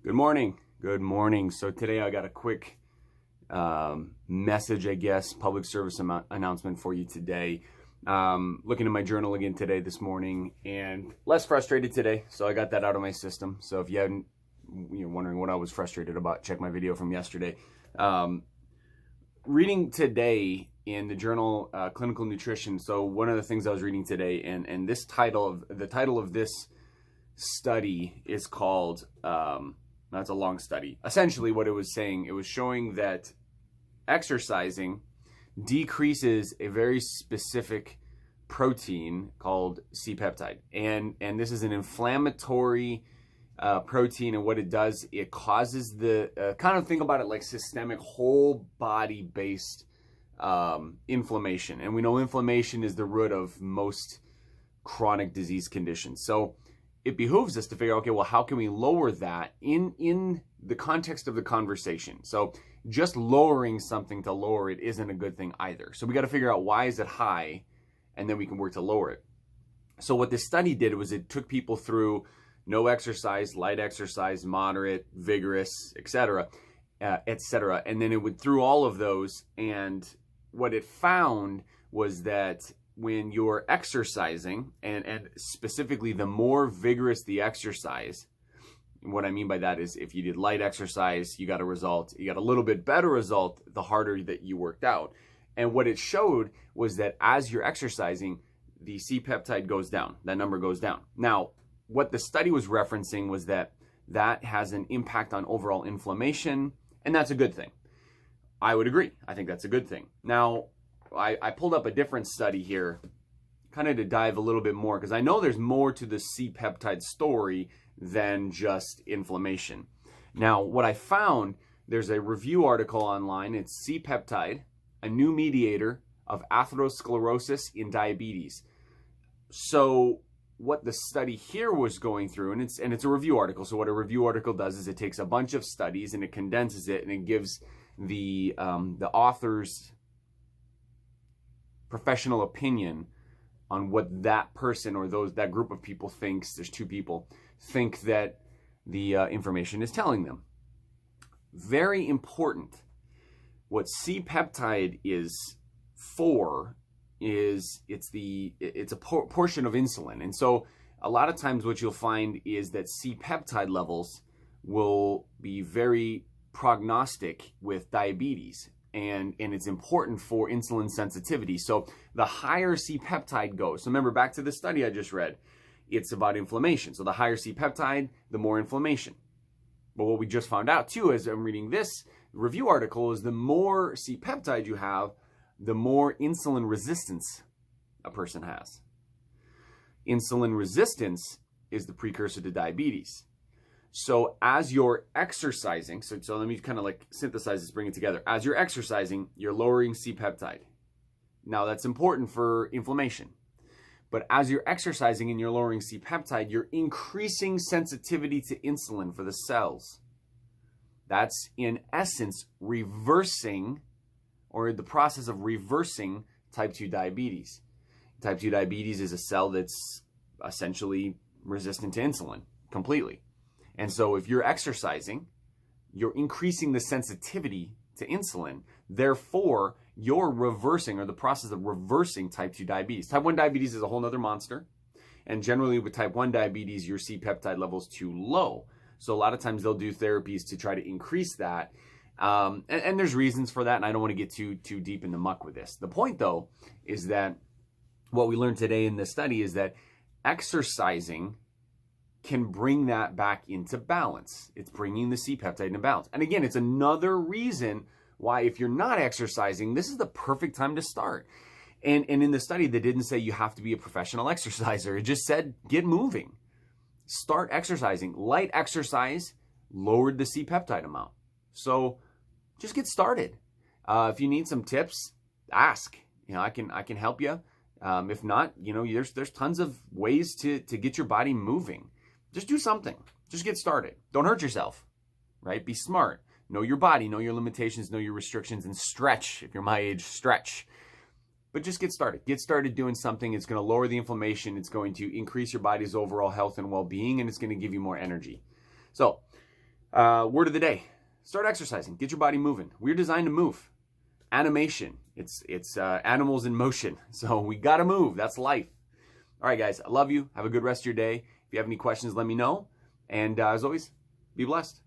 Good morning. Good morning. So today I got a quick message, I guess, public service announcement for you today. Looking at my journal again today, this morning, and less frustrated today. So I got that out of my system. So if you hadn't, you're wondering what I was frustrated about, check my video from yesterday. Reading today in the journal Clinical Nutrition. So one of the things I was reading today, and the title of this study is called, that's a long study. Essentially what it was saying, it was showing that exercising decreases a very specific protein called C-peptide. And this is an inflammatory protein, and what it does, it causes the, kind of think about it like systemic, whole body based inflammation. And we know inflammation is the root of most chronic disease conditions. So it behooves us to figure out, okay, well, how can we lower that in the context of the conversation? So just lowering something to lower it isn't a good thing either. So we got to figure out, why is it high, and then we can work to lower it. So what this study did was it took people through no exercise, light exercise, moderate, vigorous, etc., and then it went through all of those, and what it found was that when you're exercising, and specifically the more vigorous the exercise, what I mean by that is if you did light exercise, you got a little bit better result the harder that you worked out. And what it showed was that as you're exercising, the C-peptide goes down, that number goes down. Now, what the study was referencing was that has an impact on overall inflammation, and that's a good thing. I would agree. I think that's a good thing. Now, I pulled up a different study here, kind of to dive a little bit more, because I know there's more to the C-peptide story than just inflammation. Now, what I found, there's a review article online. It's C-peptide, a new mediator of atherosclerosis in diabetes. So what the study here was going through, and it's a review article. So what a review article does is it takes a bunch of studies and it condenses it, and it gives the author's professional opinion on what that person or that group of people thinks. There's two people think that the information is telling them. Very important. What C-peptide is for is it's a portion of insulin. And so a lot of times what you'll find is that C-peptide levels will be very prognostic with diabetes. And it's important for insulin sensitivity. So the higher C-peptide goes, so remember back to the study I just read, it's about inflammation. So the higher C-peptide, the more inflammation. But what we just found out too, as I'm reading this review article, is the more C-peptide you have, the more insulin resistance a person has. Insulin resistance is the precursor to diabetes. So as you're exercising, so let me kind of like synthesize this, bring it together. As you're exercising, you're lowering C-peptide. Now that's important for inflammation. But as you're exercising and you're lowering C-peptide, you're increasing sensitivity to insulin for the cells. That's in essence reversing, or the process of reversing, type 2 diabetes. Type 2 diabetes is a cell that's essentially resistant to insulin completely. And so if you're exercising, you're increasing the sensitivity to insulin. Therefore, you're reversing, or the process of reversing, type 2 diabetes. Type 1 diabetes is a whole nother monster. And generally with type 1 diabetes, your C-peptide level is too low. So a lot of times they'll do therapies to try to increase that. And there's reasons for that, and I don't want to get too deep in the muck with this. The point, though, is that what we learned today in this study is that exercising can bring that back into balance. It's bringing the C-peptide into balance. And again, it's another reason why, if you're not exercising, this is the perfect time to start. And in the study, they didn't say you have to be a professional exerciser. It just said, get moving. Start exercising. Light exercise lowered the C-peptide amount. So just get started. If you need some tips, ask. I can help you. If not, there's tons of ways to get your body moving. Just do something. Just get started. Don't hurt yourself, right? Be smart. Know your body, know your limitations, know your restrictions, and stretch. If you're my age, stretch. But just get started. Get started doing something. It's going to lower the inflammation. It's going to increase your body's overall health and well-being, and it's going to give you more energy. So Word of the day: start exercising. Get your body moving. We're designed to move. Animation. It's animals in motion. So we got to move. That's life. All right, guys. I love you. Have a good rest of your day. If you have any questions, let me know. And as always, be blessed.